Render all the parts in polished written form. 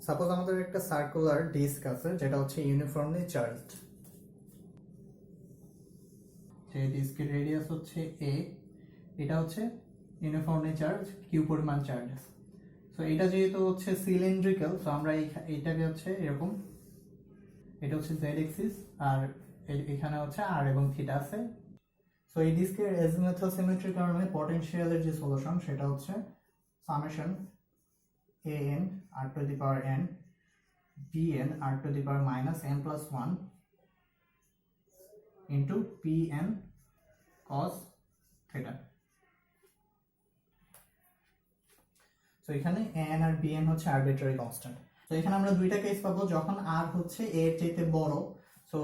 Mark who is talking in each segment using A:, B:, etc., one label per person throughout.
A: Suppose আমাদের একটা circular disk আছে যেটা হচ্ছে ইউনিফর্মলি চার্জড। যে ডিস্কের রেডিয়াস হচ্ছে a, এটা হচ্ছে ইউনিফর্মলি চার্জ, কিউ পরিমাণ চার্জ আছে। সো এটা যেহেতু হচ্ছে সিলিন্ড্রিক্যাল, সো আমরা এইটাকে হচ্ছে এরকম, এটা হচ্ছে জেড এক্সিস আর এখানে হচ্ছে আর এবং থিটা আছে। সো এই ডিস্কের এজিমুথাল সিমেট্রির কারণে পটেনশিয়ালের যে সলিউশন সেটা হচ্ছে summation an r to the power n bn r to the power minus n plus 1 into pn cos theta. So এখানে an আর bn হচ্ছে আরবিট্রারি কনস্ট্যান্ট। তো এখানে আমরা দুইটা কেস পাবো, যখন r হচ্ছে a এর চাইতে বড়, সো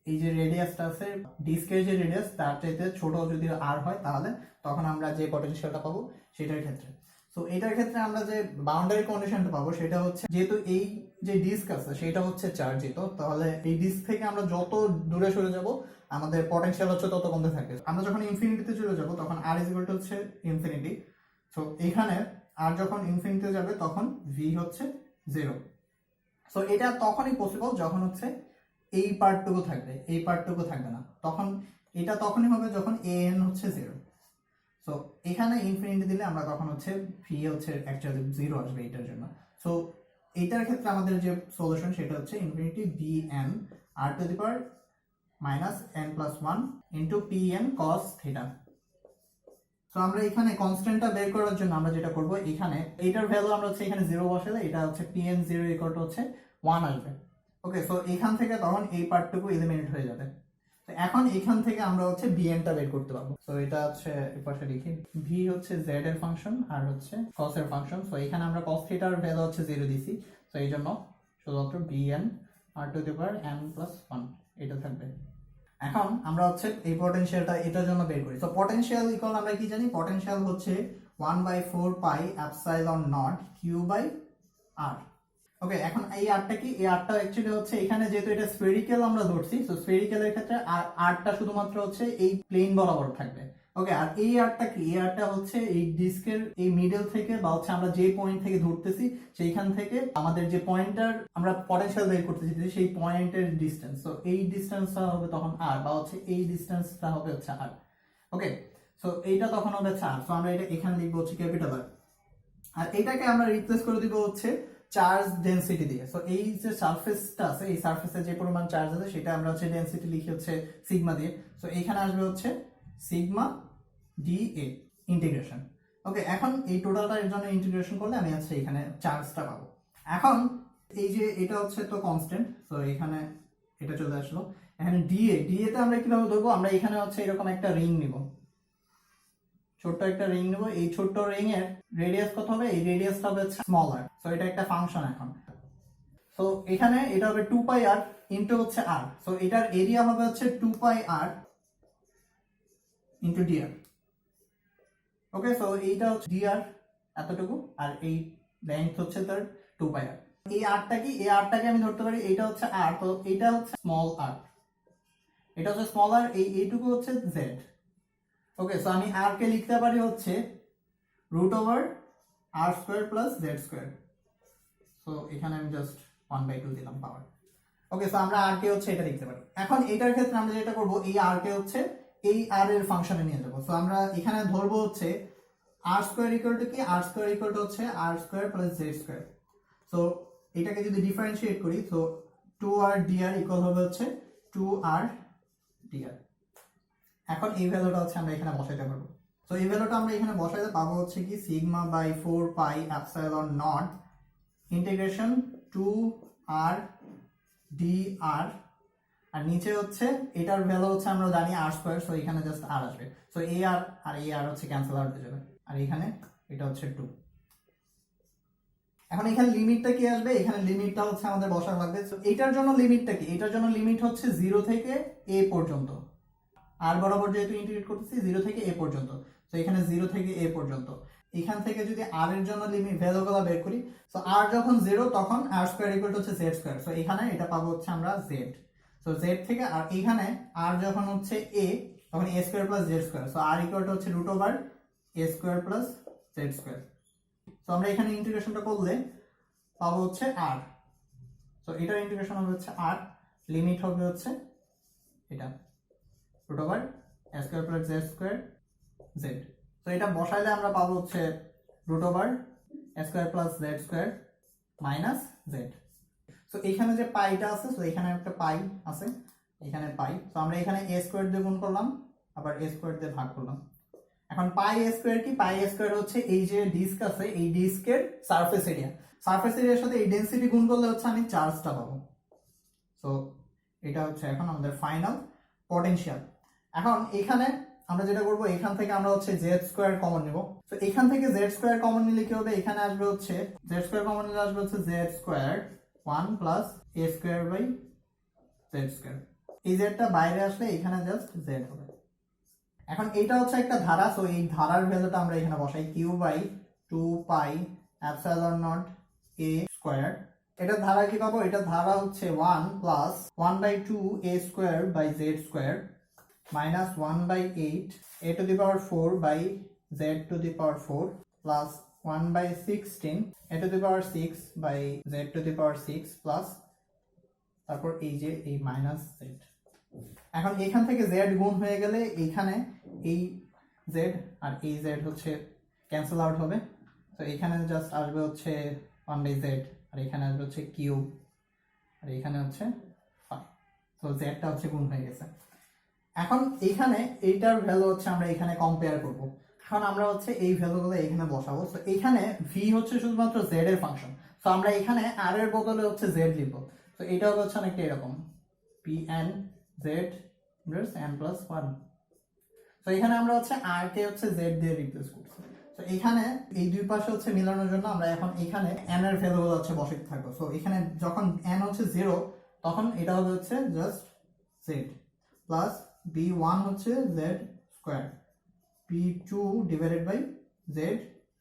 A: এই যে রেডিয়াসটা আছে ডিস্কের যে রেডিয়াস তার চাইতে ছোট যদি r হয় তাহলে তখন আমরা যে পটেনশিয়ালটা পাবো সেটার ক্ষেত্রে। সো এটার ক্ষেত্রে আমরা যে বাউন্ডারি কন্ডিশনটা পাবো সেটা হচ্ছে, যেহেতু এই যে ডিস্ক আছে সেটা হচ্ছে চার্জিত, তাহলে এই ডিস্ক থেকে আমরা যত দূরে সরে যাব আমাদের পটেনশিয়াল হচ্ছে তত কমতে থাকে। আমরা যখন ইনফিনিটিতে চলে যাব তখন r ইজ ইকুয়াল টু হচ্ছে ইনফিনিটি। সো এখানে আর যখন ইনফিনিটিতে যাবে তখন ভি হচ্ছে 0। সো এটা তখনই পসিবল যখন হচ্ছে এই পার্টটুকু থাকবে, এই পার্টটুকু থাকবে না, তখন এটা তখনই হবে যখন an হচ্ছে 0। সো এখানে ইনফিনিটি দিলে আমরা তখন হচ্ছে ভি হচ্ছে অ্যাকচুয়ালি 0 আসবে এটার জন্য। সো এইটার ক্ষেত্রে আমাদের যে সলিউশন সেটা হচ্ছে infinity bn r to the power minus n plus 1 into pn cos theta. So আমরা এখানে কনস্ট্যান্টটা বের করার জন্য আমরা যেটা করব, এখানে এইটার ভ্যালু আমরা হচ্ছে এখানে 0 বসালে এটা হচ্ছে pn 0 ইকুয়াল টু হচ্ছে 1 আসবে। ওকে, সো এখান থেকে তখন এই পার্টটুকু এলিমিনেট হয়ে যাবে। তো এখন এখান থেকে আমরা হচ্ছে bn টা বের করতে পারবো। সো এটা হচ্ছে এই পাশে লিখি, v হচ্ছে z এর ফাংশন আর হচ্ছে cos এর ফাংশন। সো এখানে আমরা cos থিটার ভ্যালু হচ্ছে 0 দিছি, সো এই জন্য শুধুমাত্র bn r to the power n plus 1 এটা থাকবে। এখন আমরা হচ্ছে এই পটেনশিয়ালটা এটার জন্য বের করি। তো পটেনশিয়াল ইকুয়াল আমরা কি জানি, পটেনশিয়াল হচ্ছে 1/4 pi epsilon naught Q by R. Okay, এখন এই আরটা কি, এই আরটা অ্যাকচুয়ালি হচ্ছে এখানে যেহেতু এটা স্ফেরিক্যাল আমরা ধরছি, সো স্ফেরিক্যালের ক্ষেত্রে আরটা শুধুমাত্র হচ্ছে এই প্লেন বরাবর থাকবে। ওকে, আর এই আরটা কি, এই আরটা হচ্ছে এই ডিস্কের এই মিডল থেকে বা হচ্ছে আমরা যে পয়েন্ট থেকে ধরতেছি সেইখান থেকে আমাদের যে পয়েন্টার আমরা পটেনশিয়াল বের করতে চাইতেছি সেই পয়েন্টের ডিসটেন্স। সো এই ডিসটেন্সটা হবে তখন আর, বা হচ্ছে এই ডিসটেন্সটা হবে হচ্ছে আর। ওকে, সো এইটা তখন হবে হচ্ছে আর। সো আমরা এটা এখানে লিখবো হচ্ছে ক্যাপিটাল আর, আর এটাকে আমরা রিপ্লেস করে দিব হচ্ছে চার্জ ডেনসিটি দিয়ে। সো এই যে সারফেসটা আছে, এই সারফেসে যে পরিমাণ চার্জ আছে সেটা আমরা হচ্ছে ডেনসিটি লিখি হচ্ছে সিগমা দিয়ে। সো এখানে আসবে হচ্ছে সিগমা ডি এ ইন্টিগ্রেশন। ওকে, এখন এই টোটালটার জন্য ইন্টিগ্রেশন করলে আমি হচ্ছে এখানে চার্জটা পাবো। এখন এই যে এটা হচ্ছে তো কনস্ট্যান্ট, তো এখানে এটা চলে আসলো। এখানে ডিএ, ডিএতে আমরা কিভাবে ধরবো, আমরা এখানে হচ্ছে এরকম একটা রিং নিব, ছোট্ট একটা রিং নেব। এই ছোট্ট রিং এর রেডিয়াস কত হবে, এই রেডিয়াসটা হবে স্মল আর। সো এটা একটা ফাংশন এখন। সো এখানে এটা হবে 2 পাই আর ইনটু হচ্ছে আর। সো এটার এরিয়া হবে হচ্ছে 2 পাই আর ইনটু ডিআর। ওকে, সো এইটা হচ্ছে ডিআর এতটুকু, আর এই লেন্থ হচ্ছে তার 2 পাই আর। এই আরটা কি, এই আরটাকে আমি ধরতে পারি এইটা হচ্ছে আর, তো এইটা হচ্ছে স্মল আর, এটা হচ্ছে স্মল আর, এইটুকু হচ্ছে জেড। ওকে, সো আমি আর কে লিখতে পারি হচ্ছে root over R square plus Z square. So এখানে আমি জাস্ট 1/2 দিলাম পাওয়ার। ওকে, সো আমরা আর কে হচ্ছে এটা লিখতে পারি। এখন এটার ক্ষেত্রে আমরা যেটা করব, এই আর কে হচ্ছে এই আর এর ফাংশনে নিয়ে যাব। সো আমরা এখানে ধরবো হচ্ছে আর স্কোয়ার ইকুয়াল টু কি, আর স্কোয়ার ইকুয়াল টু হচ্ছে R square plus Z square. So এটাকে যদি ডিফারেন্সিয়েট করি, সো 2r dr ইকুয়াল হবে হচ্ছে 2r dr। এখন এই ভ্যালুটা হচ্ছে আমরা এখানে বসাইতে পারবো। তো এই ভ্যালুটা আমরা এখানে বসাইতে পাবো হচ্ছে কি sigma by 4 pi epsilon not integration 2r dr, আর নিচে হচ্ছে এটার ভ্যালু হচ্ছে আমরা জানি আর স্কয়ার, সো এখানে জাস্ট আর আসবে। সো এই আর আর এই আর হচ্ছে ক্যান্সেল আউট হয়ে যাবে, আর এখানে এটা হচ্ছে 2। এখন এখানে লিমিটটা কি আসবে, এখানে লিমিটটা হচ্ছে আমাদের বসানো লাগবে। সো এটার জন্য লিমিটটা কি, এটার জন্য লিমিট হচ্ছে 0 থেকে a পর্যন্ত, আর বরাবর যেহেতু ইন্টিগ্রেট করতেছি 0 থেকে a পর্যন্ত। তো এখানে 0 থেকে a পর্যন্ত, এখান থেকে যদি r এর জন্য লিমিট ভ্যালুগুলো বের করি, সো r যখন 0 তখন r স্কয়ার ইকুয়াল টু হচ্ছে z স্কয়ার। সো এখানে এটা পাবো হচ্ছে আমরা z। সো z থেকে, আর এখানে r যখন হচ্ছে a তখন a square plus z square. So r equal to হচ্ছে root over a square plus z square. So আমরা এখানে ইন্টিগ্রেশনটা করলে পাবো হচ্ছে আর। তো এটার ইন্টিগ্রেশন হবে হচ্ছে আর, লিমিট হবে হচ্ছে এটা root over A square plus Z square Z. তো এটা বসাইলে আমরা পাবো হচ্ছে root over A square plus Z square minus Z. তো এখানে যে পাইটা আছে, তো এখানে একটা পাই আছে, এখানে পাই, তো আমরা এখানে এ স্কোয়ার দিয়ে গুণ করলাম, আবার এ স্কোয়ার দিয়ে ভাগ করলাম। এখন পাই এ স্কোয়ার কি? পাই এ স্কোয়ার হচ্ছে এই যে ডিস্ক আছে, এই ডিস্কের সারফেস এরিয়া। সারফেস এরিয়ার সাথে এই ডেনসিটি গুণ করলে হচ্ছে আমি চার্জটা পাবো। তো এটা হচ্ছে এখন আমাদের ফাইনাল পটেনশিয়াল। এখন এখানে আমরা যেটা করবো, এখান থেকে আমরা হচ্ছে জেড স্কোয়ার কমন নেব। তো এখান থেকে জেড স্কোয়ার কমন নিলে কি হবে? এখানে আসবে হচ্ছে জেড স্কোয়ার কমন নিলে আসবে হচ্ছে z square 1 plus a square by z square. এই জেডটা বাইরে আসলে এখানে জাস্ট জেড হবে। এখন এটা হচ্ছে একটা ধারা, সো এই ধারার ভ্যালুটা আমরা এখানে বসাই q by 2 pi epsilon not a square. এটা ধারা কি পাবো? এটা ধারা হচ্ছে 1 plus 1/2 a square by z square minus 1/8 a to the power 4 by z to the power 4 plus 1/16 a to the power 6 by z to the power 6 plus তারপর এই যে এই মাইনাস z। এখন এখান থেকে z গুণ হয়ে গেলে এইখানে এই z আর এই z হচ্ছে ক্যান্সেল আউট হবে। তো এখানে জাস্ট আসবে হচ্ছে 1/z, আর এখানে আসবে হচ্ছে কিউব, আর এখানে হচ্ছে 5। তো z টা হচ্ছে গুণ হয়ে গেছে। এখন এইখানে এইটার ভ্যালু হচ্ছে আমরা এখানে কম্পেয়ার করব। এখন আমরা হচ্ছে এই ভ্যালুগুলো এখানে বসাবো। তো এখানে ভি হচ্ছে শুধুমাত্র জেড এর ফাংশন, তো আমরা এখানে আর এর বদলে হচ্ছে জেড লিখব। তো এটা হচ্ছে অনেকটা এরকম P N Z N plus 1। তো এখানে আমরা হচ্ছে আর কে হচ্ছে জেড দিয়ে রিপ্লেস করছি। তো এখানে এই দুই পাশে হচ্ছে মিলানোর জন্য আমরা এখন এখানে এন এর ভ্যালুগুলো হচ্ছে বসাতে থাকবো। তো এখানে যখন এন হচ্ছে 0, তখন এটা হবে হচ্ছে জাস্ট জেড প্লাস b1 হচ্ছে z square p2 divided by z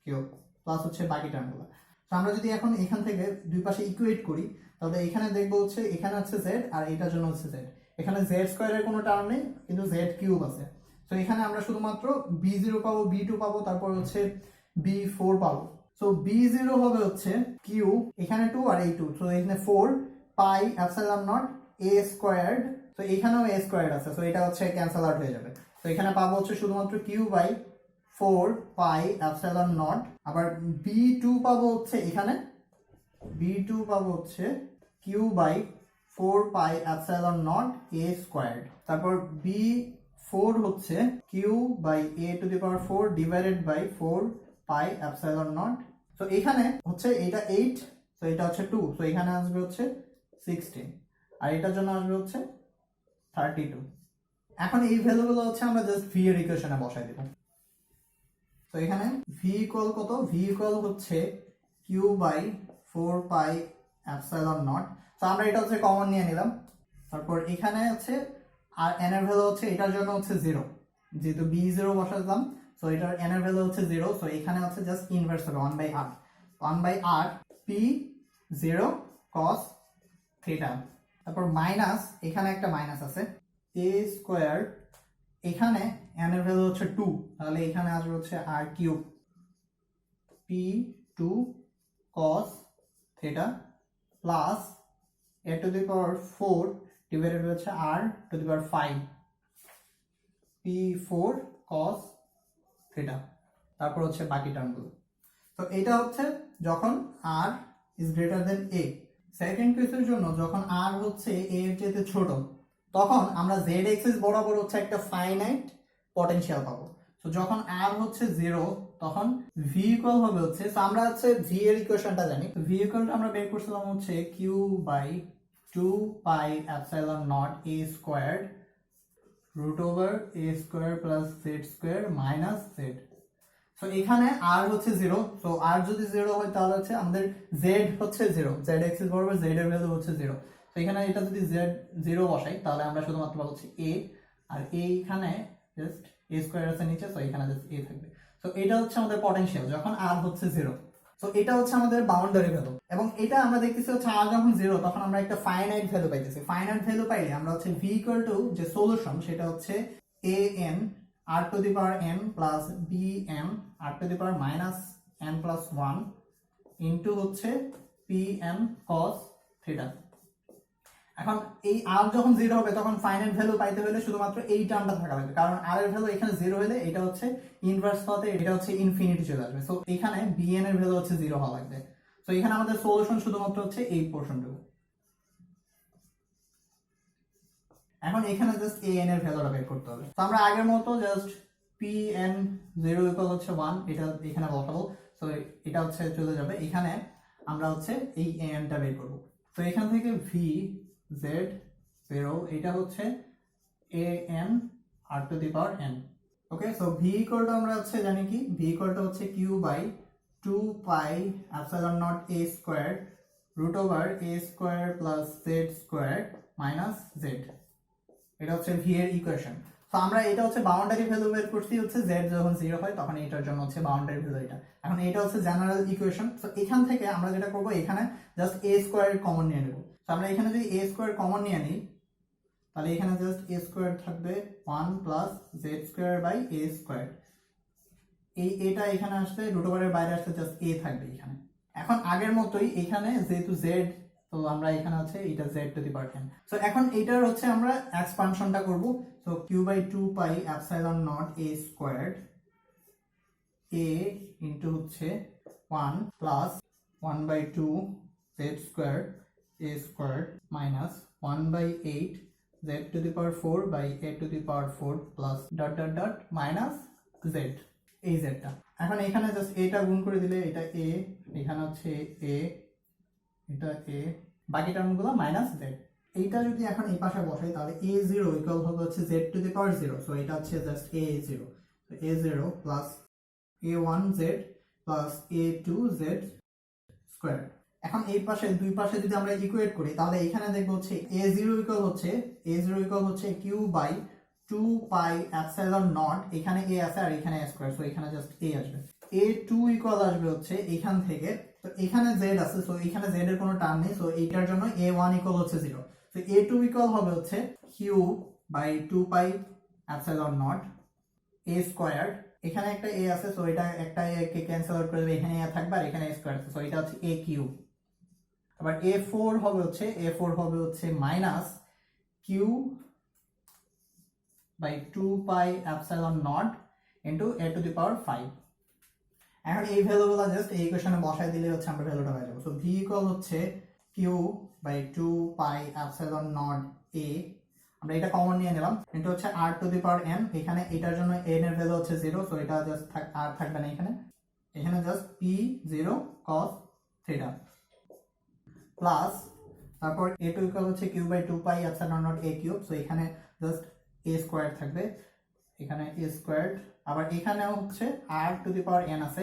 A: cube plus হচ্ছে বাকি টার্মগুলো। তো আমরা যদি এখন এখান থেকে দুই পাশে ইকুয়েট করি, তাহলে এখানে দেখবো হচ্ছে এখানে হচ্ছে z আর এটার জন্য হচ্ছে z। এখানে z স্কয়ারের কোনো টার্ম নেই, কিন্তু z কিউব আছে। তো এখানে আমরা শুধুমাত্র b0 পাবো, b2 পাবো, তারপর হচ্ছে b4 পাবো। তো b0 হবে হচ্ছে q, এখানে 2 আর এই 2, তো এখানে 4 pi epsilon not a squared. তো এখানেও a স্কয়ার্ড আছে, তো এটা হচ্ছে ক্যান্সেল আউট হয়ে যাবে। তো এখানে পাবো হচ্ছে শুধুমাত্র q by 4 pi epsilon not. আবার b2 পাবো হচ্ছে এখানে b2 পাবো হচ্ছে q by 4 pi epsilon not a squared. তারপর b4 হচ্ছে q by a to the power 4 divided by 4 pi epsilon not. তো এখানে হচ্ছে এটা 8, তো এটা হচ্ছে 2, তো এখানে আসবে হচ্ছে 16, আর এটার জন্য আসবে হচ্ছে 32। এখন এই ভ্যালুগুলো হচ্ছে আমরা জাস্ট ভি এর ইকুয়েশনে বসাই দেব। তো এখানে ভি ইকুয়াল কত? ভি ইকুয়াল হচ্ছে q by 4 pi epsilon not. তো আমরা এটা হচ্ছে কমন নিয়ে নিলাম। তারপর এখানে হচ্ছে আর এন এর ভ্যালু হচ্ছে এটার জন্য হচ্ছে 0, যেহেতু b0 বসালাম, সো এটার এন এর ভ্যালু হচ্ছে 0, সো এখানে হচ্ছে জাস্ট ইনভার্স হবে 1/r 1/r p0 cos theta. তারপর মাইনাস, এখানে একটা মাইনাস আছে, a স্কয়ার, এখানে n এর ভ্যালু হচ্ছে 2, তাহলে এখানে আসবে হচ্ছে r cube p2 cos theta plus a to the power 4 divided হচ্ছে r to the power 5 p4 cos theta. তারপর হচ্ছে বাকি টার্মগুলো। তো এটা হচ্ছে যখন r is greater than a। Second কেসের জন্য যখন r হচ্ছে a এর চেয়ে ছোট, তখন আমরা z এক্সিস বরাবর হচ্ছে একটা ফাইনাইট পটেনশিয়াল পাবো। তো যখন r হচ্ছে 0, তখন v ইকুয়াল হবে হচ্ছে, তো আমরা হচ্ছে v এর ইকুয়েশনটা জানি। তো v ইকুয়ালটা আমরা বের করছিলাম হচ্ছে q by 2 pi epsilon not a squared root over a square plus z square minus z। তো এখানে r হচ্ছে 0, তো r যদি 0 হয় তাহলে হচ্ছে আমাদের z হচ্ছে 0, z এক্সিস বরাবর z এর ভ্যালু হচ্ছে 0। তো এখানে এটা যদি z 0 বসাই, তাহলে আমরা শুধুমাত্র পাবো হচ্ছে a, আর এইখানে জাস্ট a স্কয়ার আছে নিচে, তো এখানে জাস্ট a থাকবে। তো এটা হচ্ছে আমাদের পটেনশিয়াল যখন r হচ্ছে 0। তো এটা হচ্ছে আমাদের বাউন্ডারি ভ্যালু, এবং এটা আমরা দেখতেছি হচ্ছে r যখন 0, তখন আমরা একটা ফাইনাইট ভ্যালু পাইতেছি। ফাইনাইট ভ্যালু পাইলে আমরা হচ্ছে v ইকুয়াল টু যে সলিউশন, সেটা হচ্ছে an r to the power n plus bm r to the power minus n plus 1 into হচ্ছে পি এন কস থিটা। এখন এই আর যখন 0 হবে তখন ফাইনাইট ভ্যালু পাইতে হলে শুধুমাত্র এই টার্মটা থাকা লাগবে, কারণ আর এর ভ্যালু এখানে 0 হলে এটা হচ্ছে ইনভার্স পাতে, এটা হচ্ছে ইনফিনিটি চলে আসবে। সো এখানে বিএন এর ভ্যালু হচ্ছে 0 হওয়া লাগবে। সো এখানে আমাদের সলিউশন শুধুমাত্র হচ্ছে এই পোরশনটুকু। এখন এখানে জাস্ট এ এন এর ভ্যালুটা বের করতে হবে। তো আমরা আগের মতো জাস্ট পি এন 0 ইকুয়াল হচ্ছে 1 এটা এখানে বসাবো। সো এটা হচ্ছে চলে যাবে, এখানে আমরা হচ্ছে এই এ এনটা বের করব। তো এখান থেকে ভি জেড 0 এটা হচ্ছে a n r to the power n. Okay, so v ইকুয়ালটা আমরা হচ্ছে জানি কি, ভি ইকুয়ালটা হচ্ছে q by 2 pi epsilon not a square root over a square plus z square minus z. এটা হচ্ছে ভি এর ইকুয়েশন। তো আমরা এটা হচ্ছে বাউন্ডারি ভ্যালু বের করছি হচ্ছে z যখন 0 হয় তখন এটার জন্য হচ্ছে বাউন্ডারি ভ্যালু এটা। এখন এটা হচ্ছে জেনারেল ইকুয়েশন। তো এখান থেকে আমরা যেটা করব, এখানে জাস্ট a স্কয়ার কমন নিয়ে নেব। তো আমরা এখানে যদি a স্কয়ার কমন নিয়ে নিই তাহলে এখানে জাস্ট a স্কয়ার থাকবে 1 plus z square by a square. এই এটা এখানে আসলে রুট ওভারের বাইরে আসলে জাস্ট a থাকবে এখানে। এখন আগের মতোই এখানে যেহেতু z, তো আমরা এখানে আছে এটা z to the power n। So এখন এটার হচ্ছে আমরা এক্সপানশনটা করব। So q by 2 pi epsilon not a squared a into হচ্ছে 1 plus 1 by 2 z square a square minus 1 by 8 z to the power 4 by a to the power 4 plus dot dot dot minus z, এই জেডটা। এখন এখানে just এটা গুণ করে দিলে এটা a, এখানে হচ্ছে a, এটা a, বাকি টার্মগুলো মাইনাস z। এইটা যদি এখন এই পাশে বসাই তাহলে a0 ইকুয়াল হবে হচ্ছে z to the power 0। So এটা হচ্ছে জাস্ট a0, তো a0 plus a1z plus a2z square. এখন এই পাশে দুই পাশে যদি আমরা ইকুয়েট করি তাহলে এখানে দেখব হচ্ছে a0 ইকুয়াল হচ্ছে q by 2 pi epsilon not, এখানে a আছে আর এখানে a স্কয়ার, সো এখানে জাস্ট a আসবে। a2 ইকুয়াল আসবে হচ্ছে এখান থেকে, তো এখানে z আছে, সো এখানে z এর কোনো টার্ম নেই, সো এইটার জন্য a1 ইকুয়াল হচ্ছে 0। তো a2 ইকুয়াল হবে হচ্ছে q by 2 pi epsilon not a square. এখানে একটা a আছে, সো এটা একটা a কে ক্যান্সেল আউট করে দেবে, এখানে a থাকবে আর এখানে a স্কয়ার আছে, সো এটা হচ্ছে a কিউব। আবার a4 হবে হচ্ছে minus q by 2 pi epsilon naught into a to the power 5। এখন এই ভ্যালুগুলো জাস্ট এই ইকুয়েশনে বসাই দিলে হচ্ছে আমরা ভ্যালুটা পেয়ে যাব। সো v ইকুয়াল হচ্ছে q by 2 pi epsilon not a, আমরা এটা কমন নিয়ে নিলাম, ইনটু হচ্ছে r to the power n। এখানে এটার জন্য n এর ভ্যালু হচ্ছে 0, সো এটা জাস্ট r থাকবে না এখানে just p0 cos theta plus তারপর a2 ইকুয়াল হচ্ছে q by 2 pi epsilon not a cube. So এখানে জাস্ট a স্কয়ার থাকবে, এখানে a স্কয়ার, আবার এখানে হচ্ছে r to the power n আছে,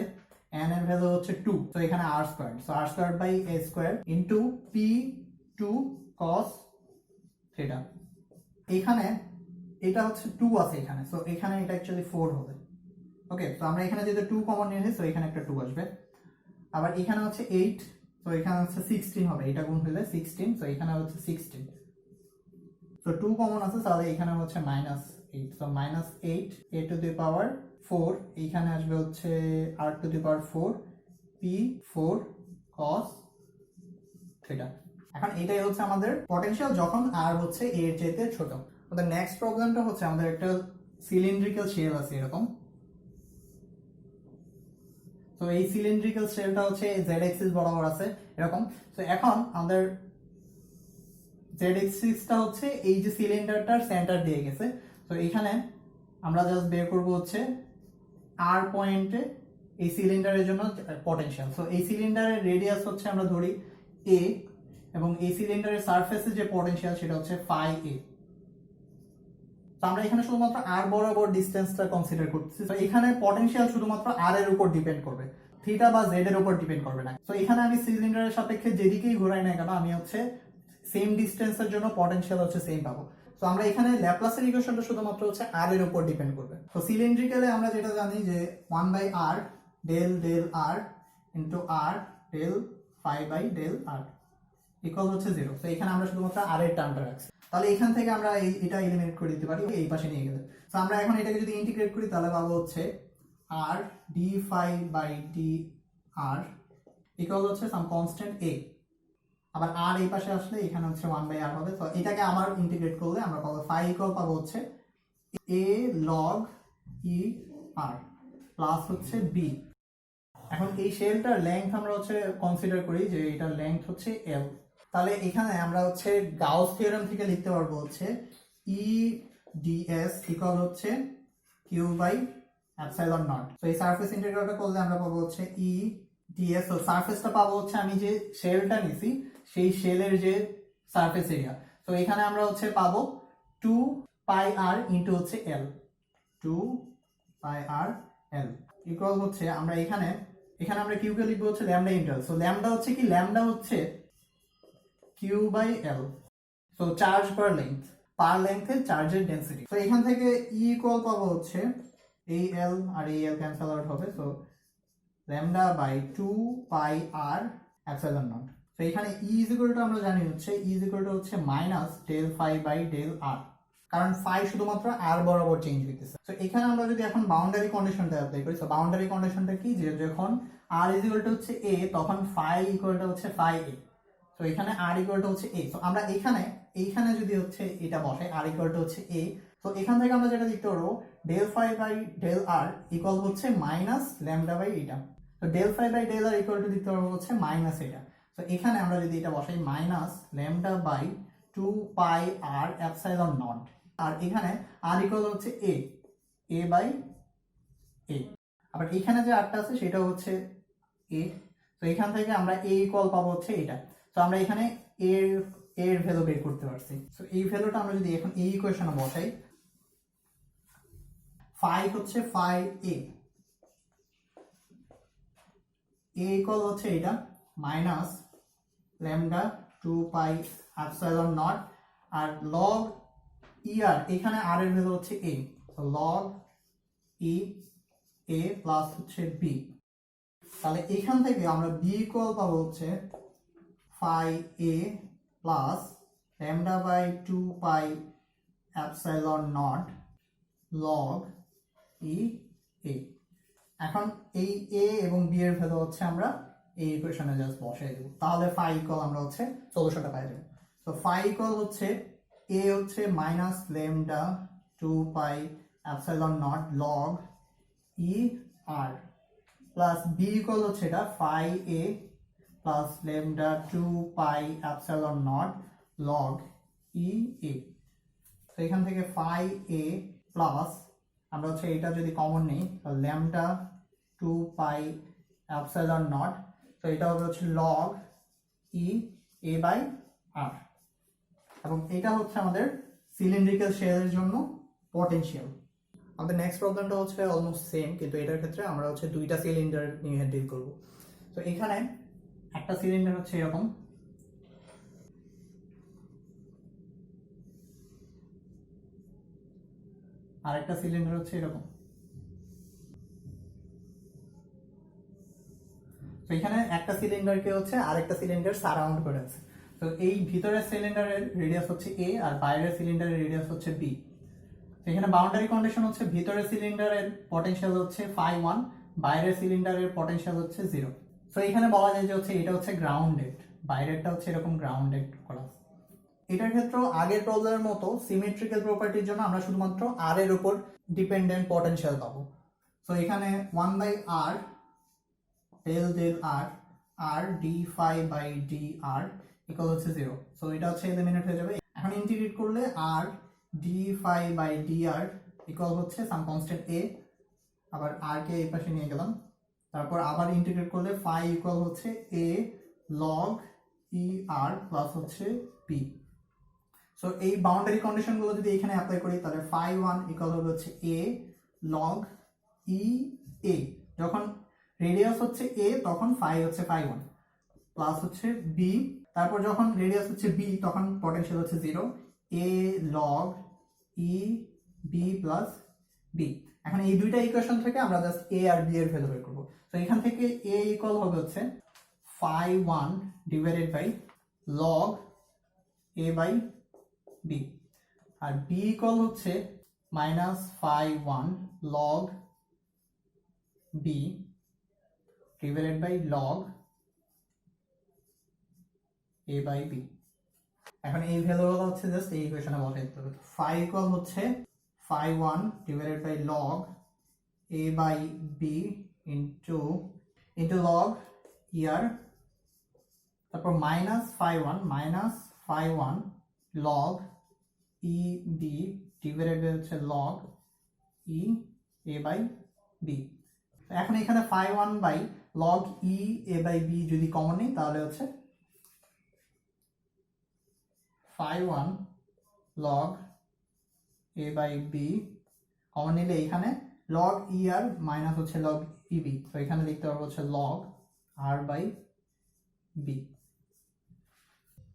A: n এর ভ্যালু হচ্ছে 2, তো এখানে r square, so r square by a square into p2 cos theta. এখানে এটা হচ্ছে 2 আছে এখানে, সো এখানে এটা অ্যাকচুয়ালি 4 হবে। ওকে, তো আমরা এখানে যেহেতু 2 কমন নিয়েছি, সো এখানে একটা 2 আসবে। আবার এখানে হচ্ছে 8, তো এখানে হচ্ছে 16 হবে, এটা গুণ হলে 16, সো এখানে হচ্ছে 16, সো 2 কমন আছে, তাহলে এখানে হচ্ছে -8, so -8 a to the power 4, এখানে আসবে হচ্ছে r to the power 4 p4 cos theta. এখন এটাই হচ্ছে আমাদের পটেনশিয়াল যখন r হচ্ছে a এর চাইতে ছোট। আমাদের নেক্সট প্রবলেমটা হচ্ছে আমাদের একটা সিলিন্ড্রিক্যাল শেল আছে এরকম। তো এই সিলিন্ড্রিক্যাল শেলটা হচ্ছে z অ্যাক্সিস বরাবর আছে এরকম। তো এখন আমাদের z অ্যাক্সিসটা হচ্ছে এই যে সিলিন্ডারটার সেন্টার দিয়ে গেছে, তো এখানে আমরা জাস্ট বের করব হচ্ছে r পয়েন্টে এই সিলিন্ডারের জন্য পটেনশিয়াল। সো এই সিলিন্ডারের রেডিয়াস হচ্ছে আমরা ধরি a, এবং এই সিলিন্ডারের সারফেসে যে পটেনশিয়াল সেটা হচ্ছে phi a। তো আমরা এখানে শুধুমাত্র r বরাবর ডিসটেন্সটা কনসিডার করতেছি, তো এখানে পটেনশিয়াল শুধুমাত্র r এর উপর ডিপেন্ড করবে, থিটা বা z এর উপর ডিপেন্ড করবে না। তো এখানে আমি সিলিন্ডারের সাপেক্ষে যেদিকেই ঘোরাই না কেন আমি হচ্ছে সেম ডিসটেন্সের জন্য পটেনশিয়াল হচ্ছে সেম পাবো। তো আমরা এখানে ল্যাপ্লাসের ইকুয়েশনটা শুধুমাত্র হচ্ছে r এর উপর ডিপেন্ড করবে। তো সিলিন্ড্রিক্যালে আমরা যেটা জানি যে 1/r del del r into r del phi by del r equal হচ্ছে 0। তো এখানে আমরা শুধুমাত্র r এর টার্মটা রাখছি, তাহলে এখান থেকে আমরা এটা এলিমিনেট করে দিতে পারি এই পাশে নিয়ে গেলে। তো আমরা এখন এটাকে যদি ইন্টিগ্রেট করি তাহলে পাবো হচ্ছে r d phi by d r equal হচ্ছে সাম কনস্ট্যান্ট a। আবার আর এই পাশে আসলে এখানে হচ্ছে 1/r হবে। তো এটাকে আবার ইন্টিগ্রেট করলে আমরা পাবো ফাই ইকুয়াল পাবো হচ্ছে a log e r plus হচ্ছে b। এখন এই শেলটার লেংথ আমরা হচ্ছে কনসিডার করি যে এটার লেংথ হচ্ছে l। তাহলে এখানে আমরা হচ্ছে গাউস থিওরেম থেকে লিখতে পারবো হচ্ছে e ds ইকুয়াল হচ্ছে q বাই এপসাইলন নট। তো এই সারফেস ইন্টিগ্রালটা করলে আমরা পাবো হচ্ছে e ds। তো সারফেসটা পাবো হচ্ছে আমি যে শেলটা নিছি সেই শেলের যে সারফেস এরিয়া। তো এখানে আমরা হচ্ছে পাবো 2 পাই r ইনটু হচ্ছে l, 2 পাই r l ইকুয়াল হচ্ছে আমরা এখানে আমরা কিউ কে লিখবো হচ্ছে ল্যামডা ইন্টারভাল। সো ল্যামডা হচ্ছে কি, ল্যামডা হচ্ছে q by l. So charge per লেংথের চার্জের ডেনসিটি। তো এখান থেকে ই ইকুয়াল পাবো হচ্ছে এই এল আর এই এল ক্যান্সেল আউট হবে। So lambda by 2 pi r epsilon not. তো এখানে ই ইজ ইকুয়াল টু আমরা জানি হচ্ছে ই ইজ ইকুয়াল টু হচ্ছে minus del phi by del r, কারণ ফাই শুধুমাত্র আর বরাবর চেঞ্জ হইতেছে। তো এখানে আমরা যদি এখন বাউন্ডারি কন্ডিশনটা অ্যাপ্লাই করি, তো বাউন্ডারি কন্ডিশনটা কি, যে যখন আর ইজ ইকুয়াল টু হচ্ছে এ তখন ফাই ইকুয়াল টু হচ্ছে ফাই এ। তো এখানে আর ইকুয়াল টু হচ্ছে এ। তো আমরা এইখানে যদি হচ্ছে এটা বসাই আর ইকুয়াল টু হচ্ছে এ, তো এখান থেকে আমরা যেটা লিখতে পারবো del phi by del r equal হচ্ছে মাইনাস ল্যামডা বাই এটা। তো del phi by del r equal to লিখতে পারবো হচ্ছে মাইনাস এটা। তো এখানে আমরা যদি এটা বসাই minus lambda by 2 pi r epsilon naught, আর এখানে আর ইকুয়াল হচ্ছে এ বাই এ। আবার এখানে যে আরটা আছে সেটা হচ্ছে এ। তো এখান থেকে আমরা এ ইকুয়াল পাবো হচ্ছে এটা। তো আমরা এখানে এর ভ্যালু বের করতে পারছি। তো এই ভ্যালুটা আমরা যদি এখন এই ইকুয়েশনে বসাই, ফাই হচ্ছে ফাই এ ইকুয়াল হচ্ছে এটা minus lambda 2 pi epsilon naught, আর লগ ই আর এখানে আর এর ভ্যালু হচ্ছে এ। তো লগ ই এ প্লাস হচ্ছে বি। তাহলে এখান থেকে আমরা বি ইকুয়াল পাবো হচ্ছে phi a plus lambda by 2 pi epsilon naught log e a. এখন এই এ এবং বি এর ভ্যালু হচ্ছে আমরা এই ইকুয়েশনে জাস্ট বসাই দেব, তাহলে ফাই ইকুয়াল আমরা হচ্ছে সলিউশনটা পাই যাব। তো ফাই ইকুয়াল হচ্ছে এ হচ্ছে minus lambda 2 pi epsilon naught log e r plus b equal হচ্ছে এটা phi a plus lambda 2 pi epsilon naught log e a. তো এখান থেকে ফাই এ প্লাস আমরা হচ্ছে এটা যদি কমন নেই ল্যামডা 2 পাই এপসাইলন নট, তো এটা হবে হচ্ছে লগ ই এ বাই আর, এবং এটা হচ্ছে আমাদের সিলিন্ড্রিক্যাল শেলের জন্য পটেনশিয়াল। আমাদের নেক্সট প্রবলেমটা হচ্ছে অলমোস্ট সেম, কিন্তু এটার ক্ষেত্রে আমরা হচ্ছে দুইটা সিলিন্ডার নিয়ে ডিল করব। তো এখানে একটা সিলিন্ডার হচ্ছে এরকম, আর একটা সিলিন্ডার হচ্ছে এরকম। তো এখানে একটা সিলিন্ডারকে হচ্ছে আরেকটা সিলিন্ডার সারাউন্ড করে আছে। তো এই ভিতরের সিলিন্ডারের রেডিয়াস হচ্ছে এ আর বাইরের সিলিন্ডারের রেডিয়াস হচ্ছে বি। তো এখানে বাউন্ডারি কন্ডিশন হচ্ছে ভিতরের সিলিন্ডারের পটেনশিয়াল হচ্ছে ফাই 1, বাইরের সিলিন্ডারের পটেনশিয়াল হচ্ছে 0। তো এখানে বলা যায় যে হচ্ছে এটা হচ্ছে গ্রাউন্ডেড, বাইরেরটা হচ্ছে এরকম গ্রাউন্ডেড করা। এটার ক্ষেত্রে আগের প্রবলেমের মতো সিমেট্রিক্যাল প্রপার্টির জন্য আমরা শুধুমাত্র আর এর উপর ডিপেন্ডেন্ট পটেনশিয়াল পাবো। তো এখানে 1/r del del r r d phi by d r equal হচ্ছে 0। সো এটা হচ্ছে এলিমিনেট হয়ে যাবে। এখন ইন্টিগ্রেট করলে আর d phi by d r equal হচ্ছে সাম কনস্ট্যান্ট এ, আবার আর কে এই পাশে নিয়ে গেলাম, তারপর আবার ইন্টিগ্রেট করলে ফাই ইকুয়াল হচ্ছে এ লগ ই আর প্লাস হচ্ছে বি। সো এই বাউন্ডারি কন্ডিশনগুলো যদি এখানে অ্যাপ্লাই করি তাহলে ফাই 1 ইকুয়াল হবে হচ্ছে এ লগ ই এ, যখন রেডিয়াস হচ্ছে এ তখন ফাই হচ্ছে ফাই 1 প্লাস হচ্ছে বি, তারপর যখন রেডিয়াস হচ্ছে বি তখন পটেনশিয়াল হচ্ছে 0 a log e b plus b. এখন এই দুইটা ইকুয়েশন থেকে আমরা জাস্ট এ আর বি এর ভ্যালু বের করব। তো এখান থেকে এ ইকুয়াল হবে হচ্ছে phi 1 divided by log a by b, আর বি ইকুয়াল হচ্ছে minus phi 1 log b divided by log a by b। এখন এই ভ্যালুগুলো হচ্ছে জাস্ট এই ইকুয়েশনে বসাই দিতে হবে। phi ইকুয়াল হচ্ছে phi1 divided by log a by b into log ইয়ার, তারপর -phi1 log e b divided by হচ্ছে log e a by b। এখন এখানে phi1 by log e a by b যদি কমন নেই তাহলে হচ্ছে phi1 log a by b common নিলে এখানে log e r মাইনাস হচ্ছে log e b, তো এখানে লিখতে পারবো হচ্ছে log r বাই b।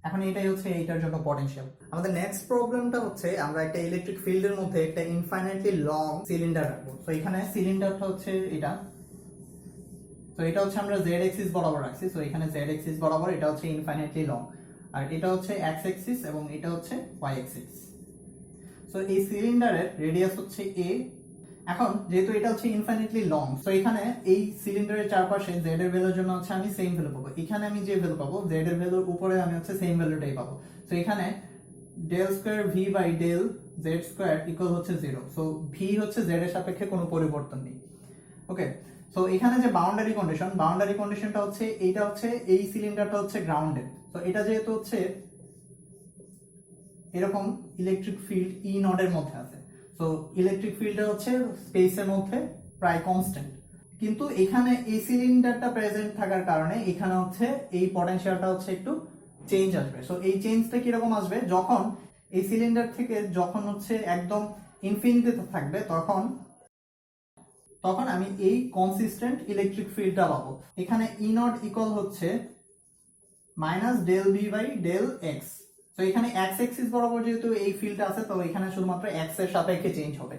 A: এখন এটাই হচ্ছে এইটার জন্য পটেনশিয়াল। আমাদের নেক্সট প্রবলেমটা হচ্ছে আমরা একটা ইলেকট্রিক ফিল্ডের মধ্যে একটা ইনফাইনাইটলি লং সিলিন্ডার রাখবো। তো এখানে সিলিন্ডারটা হচ্ছে এটা, তো এটা হচ্ছে আমরা জেড এক্সিস বরাবর রাখছি। তো এখানে জেড এক্সিস বরাবর এটা হচ্ছে ইনফাইনাইটলি লং, আর এটা হচ্ছে এক্স এক্সিস এবং এটা হচ্ছে ওয়াই এক্সিস। সো এই সিলিন্ডারের রেডিয়াস হচ্ছে a। এখন যেহেতু এটা হচ্ছে ইনফাইনাইটলি লং, তো এখানে এই সিলিন্ডারের চারপাশে জেড এর ভ্যালুর জন্য হচ্ছে আমি সেম ভ্যালু পাবো। এখানে আমি যে ভ্যালু পাবো জেড এর ভ্যালুর উপরে আমি হচ্ছে সেম ভ্যালুটাই পাবো। তো এখানে del square v by del z square equal হচ্ছে 0। সো ভি হচ্ছে জেড এর সাপেক্ষে কোনো পরিবর্তন নেই। ওকে, সো এখানে যে বাউন্ডারি কন্ডিশনটা হচ্ছে এইটা হচ্ছে এই সিলিন্ডারটা হচ্ছে গ্রাউন্ডেড। তো এটা যেহেতু হচ্ছে এরকম ইলেকট্রিক ফিল্ড ই নডের মধ্যে আছে, সো ইলেকট্রিক ফিল্ডটা হচ্ছে স্পেসের মধ্যে প্রায় কনস্ট্যান্ট। কিন্তু এখানে এই সিলিন্ডারটা প্রেজেন্ট থাকার কারণে এখানে হচ্ছে এই পটেনশিয়ালটা হচ্ছে একটু চেঞ্জ আসবে। সো এই চেঞ্জটা কিরকম আসবে, যখন এই সিলিন্ডার থেকে যখন হচ্ছে একদম ইনফিনিটিতে থাকবে তখন আমি এই কনসিস্টেন্ট ইলেকট্রিক ফিল্ডটা পাবো। এখানে ই নট ইকুয়াল হচ্ছে minus del v by del x. তো এখানে এক্স এক্সিস বরাবর যেহেতু এই ফিল্ডটা আছে, তো এখানে শুধুমাত্র এক্স এর সাপেক্ষে চেঞ্জ হবে।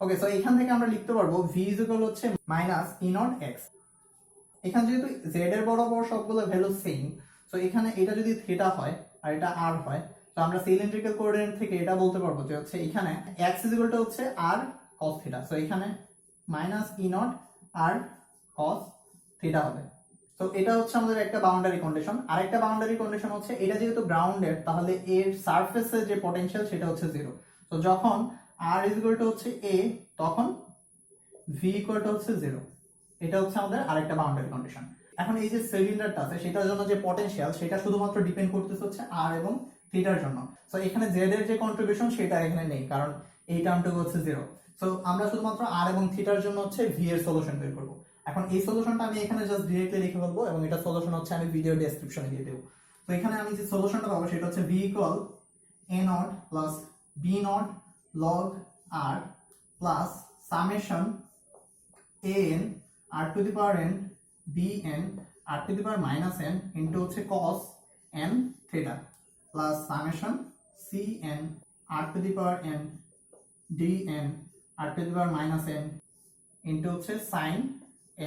A: ওকে, সো এখান থেকে আমরা লিখতে পারবো ভি ইজ ইকুয়াল হচ্ছে মাইনাস ই নট এক্স। এখানে যেহেতু জেড এর বরাবর সবগুলো ভ্যালু সেম, সো এখানে এটা যদি থিটা হয় আর এটা আর হয়, তো আমরা সিলিন্ড্রিক্যাল কোঅর্ডিনেট থেকে এটা বলতে পারবো যে হচ্ছে এখানে এক্স ইজ ইকুয়াল টু হচ্ছে আর কস থিটা। সো এখানে minus E naught r cos theta হবে। তো এটা হচ্ছে আমাদের একটা বাউন্ডারি কন্ডিশন। আরেকটা বাউন্ডারি কন্ডিশন হচ্ছে এটা যেহেতু গ্রাউন্ডেড, তাহলে এর সারফেসে যে পটেনশিয়াল সেটা হচ্ছে 0। তো যখন r ইজ ইকুয়াল টু হচ্ছে a, তখন v ইকুয়াল টু হচ্ছে 0। এটা হচ্ছে আমাদের আরেকটা বাউন্ডারি কন্ডিশন। এখন এই যে সিলিন্ডারটা আছে সেটার জন্য যে পটেনশিয়াল সেটা শুধুমাত্র ডিপেন্ড করতেছে হচ্ছে r এবং থিটার জন্য। সো এখানে z এর যে কন্ট্রিবিউশন সেটা এখানে নেই, কারণ এই টার্মটুকু হচ্ছে 0। সো আমরা শুধুমাত্র r এবং থিটার জন্য হচ্ছে v এর সলিউশন বের করব। এখন এই সলিউশনটা আমি এখানে জাস্ট ডিরেক্টলি লিখে ফেলবো এবং এটা সলিউশন হচ্ছে আমি ভিডিও ডেসক্রিপশনে দিয়ে দেবো। তো এখানে আমি যে সলিউশনটা পাবো সেটা হচ্ছে v equal a naught plus b not log r plus summation an r to the power n bn r to the power minus n into হচ্ছে cos n theta plus summation cn r to the power n dn r to the power minus n into হচ্ছে sin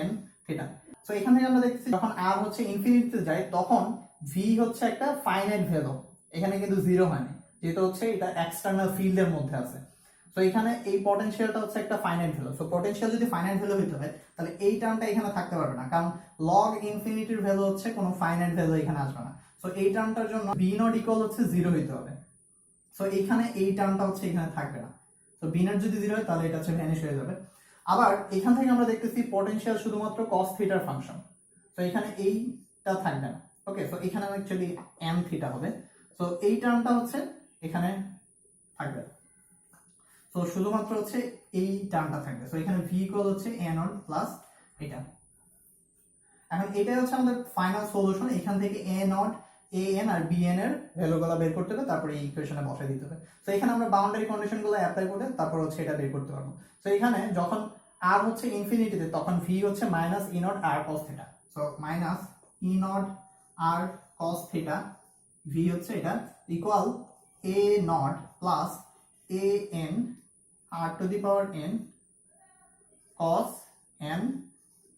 A: n theta. So এখান থেকে আমরা দেখতেছি যখন r হচ্ছে ইনফিনিটিতে যায় তখন v হচ্ছে একটা ফাইনাইট ভ্যালু, এখানে কিন্তু 0 হয়নি যেহেতু হচ্ছে এটা এক্সটার্নাল ফিল্ডের মধ্যে আছে। সো এখানে এই পটেনশিয়ালটা হচ্ছে একটা ফাইনাইট ভ্যালু। সো পটেনশিয়াল যদি ফাইনাইট ভ্যালু হতে হয় তাহলে এই টার্মটা এখানে থাকতে পারবে না, কারণ log ইনফিনিটির ভ্যালু হচ্ছে কোনো ফাইনাইট ভ্যালু এখানে আসবে না। সো এই টার্মটার জন্য b নট ইকুয়াল হচ্ছে 0 হতে হবে। সো এখানে এই টার্মটা হচ্ছে এখানে থাকবে না। তো b নট যদি 0 হয় তাহলে এটা হচ্ছে ভ্যানিশ হয়ে যাবে। আবার এখান থেকে আমরা দেখতেছি পটেনশিয়াল শুধুমাত্র cos থিটার ফাংশন, তো এখানে এইটা থাকবে না। ওকে, সো এখানে অ্যাকচুয়ালি m থিটা হবে। সো এই টার্মটা হচ্ছে এখানে থাকবে, সো শুধুমাত্র হচ্ছে এই টার্মটা থাকবে। সো এখানে v ইকুয়াল হচ্ছে a নট প্লাস এটা। এখন এটাই হচ্ছে আমাদের ফাইনাল সলিউশন। এখান থেকে a নট an আর bn এর ভ্যালুগুলো বের করতে হবে, তারপরে এই ইকুয়েশনে বসাই দিতে হবে। সো এখানে আমরা বাউন্ডারি কন্ডিশনগুলো অ্যাপ্লাই করে তারপর হচ্ছে এটা বের করতে পারবো। সো এখানে যখন r হচ্ছে ইনফিনিটিতে তখন v হচ্ছে minus E naught r cos theta. So minus E naught r cos theta v হচ্ছে এটা equal a naught plus an r to the power n cos n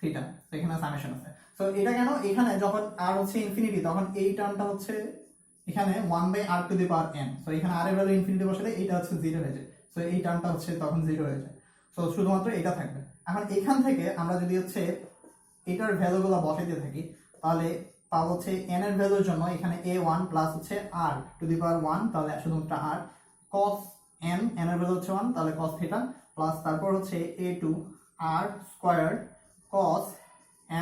A: theta. তো এখানে সামেশন আছে। সো এটা কেন, এখানে যখন r হচ্ছে ইনফিনিটি তখন এই টার্মটা হচ্ছে এখানে 1/r two the power n। So এখানে r এর ভ্যালু ইনফিনিটি বসালে এটা হচ্ছে 0 হয়ে যায়। সো এই টার্মটা হচ্ছে তখন 0 হয়ে যায়। সো শুধুমাত্র এটা থাকবে। এখন এখান থেকে আমরা যদি হচ্ছে এটার ভ্যালুগুলো বসাইতে থাকি তাহলে পাবো হচ্ছে n এর ভ্যালুর জন্য এখানে a1 প্লাস হচ্ছে r টু দি পাওয়ার 1 তাহলে শুধুমাত্র r cos n n এর ভ্যালু হচ্ছে 1 তাহলে cos থিটা প্লাস তারপর হচ্ছে a2 r square cos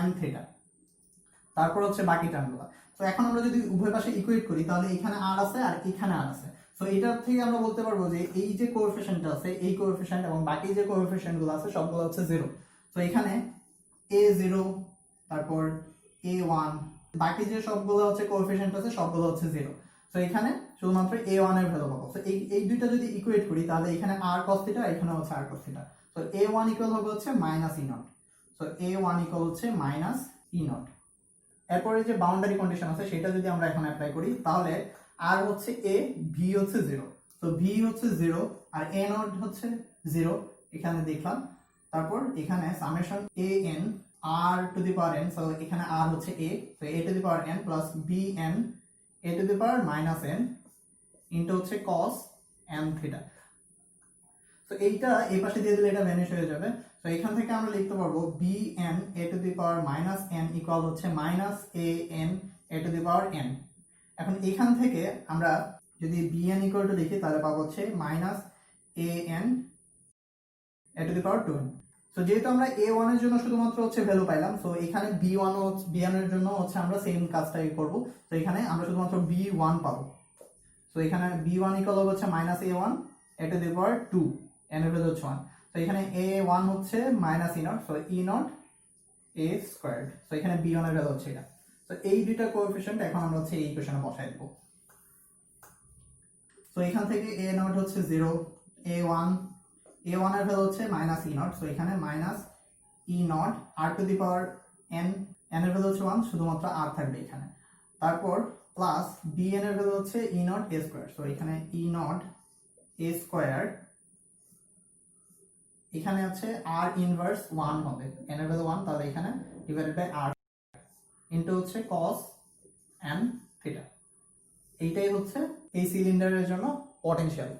A: n theta তারপর হচ্ছে বাকি টার্মগুলো। তো এখন আমরা যদি উভয় পাশে ইকুয়েট করি তাহলে এখানে r আছে আর এখানে r আছে। সো এটার থেকে আমরা বলতে পারবো যে এই যে কোএফিসিয়েন্টটা আছে এই কোএফিসিয়েন্ট এবং বাকি যে কোএফিসিয়েন্টগুলো আছে সবগুলো হচ্ছে 0। তো এখানে a0 তারপর a1 বাকি যে সবগুলো হচ্ছে কোএফিসিয়েন্ট আছে সবগুলো হচ্ছে 0। সো এখানে শুধুমাত্র a1 এর ভ্যালু পাবো। সো এই দুইটা যদি ইকুয়েট করি তাহলে এখানে r cos থিটা এখানে হচ্ছে r cos theta. So a1 equal হবে হচ্ছে -e0। সো a1 ইকুয়াল হচ্ছে -e0। এরপরে যে বাউন্ডারি কন্ডিশন আছে সেটা যদি আমরা এখন অ্যাপ্লাই করি তাহলে r হচ্ছে a v হচ্ছে 0। তো v হচ্ছে 0 আর a0 হচ্ছে 0 এখানে দেখলাম। তারপর এখানে summation an r to the power n, so এখানে r হচ্ছে a, তো a to the power n plus bn a to the power n into হচ্ছে cos n থিটা। তো এইটা এই পাশে দিয়ে দিলে এটা ভ্যানিশ হয়ে যাবে। তো এখান থেকে আমরা লিখতে পারবো bn a to the power n equal হচ্ছে an a to the power n। এখন এখান থেকে আমরা যদি bn ইকুয়াল টু লিখি তাহলে পাবো হচ্ছে an a to the power 2n। So যেহেতু আমরা a1 এর জন্য শুধুমাত্র হচ্ছে ভ্যালু পাইলাম, সো এখানে b1 এর জন্য হচ্ছে আমরা সেম কাজটাই করব। তো এখানে আমরা শুধুমাত্র b1 পাবো। সো এখানে b1 ইকুয়াল হচ্ছে a1 a to the power 2 n এর ভ্যালু হচ্ছে 1। তো এখানে a1 হচ্ছে -e0, so e0 a squared. So এখানে b1 এর ভ্যালু হচ্ছে এটা। তো এই দুইটা কোএফিসিয়েন্ট এখন আমরা হচ্ছে এই ইকুয়েশনে বসাই দেব। সো এখান থেকে a0 হচ্ছে 0, a1 এর ভ্যালু হচ্ছে -e0, সো এখানে -e0 r to the power n n এর ভ্যালু হচ্ছে 1, শুধুমাত্র r থাকবে এখানে। তারপর প্লাস bn এর ভ্যালু হচ্ছে e0 a স্কয়ার, সো এখানে e0 a স্কয়ার এখানে হচ্ছে r ইনভার্স 1 হবে, n এর ভ্যালু 1 তাহলে এখানে ডিভাইডেড বাই r ইনটু হচ্ছে cos n থিটা। এইটাই হচ্ছে এই সিলিন্ডারের জন্য পটেনশিয়াল।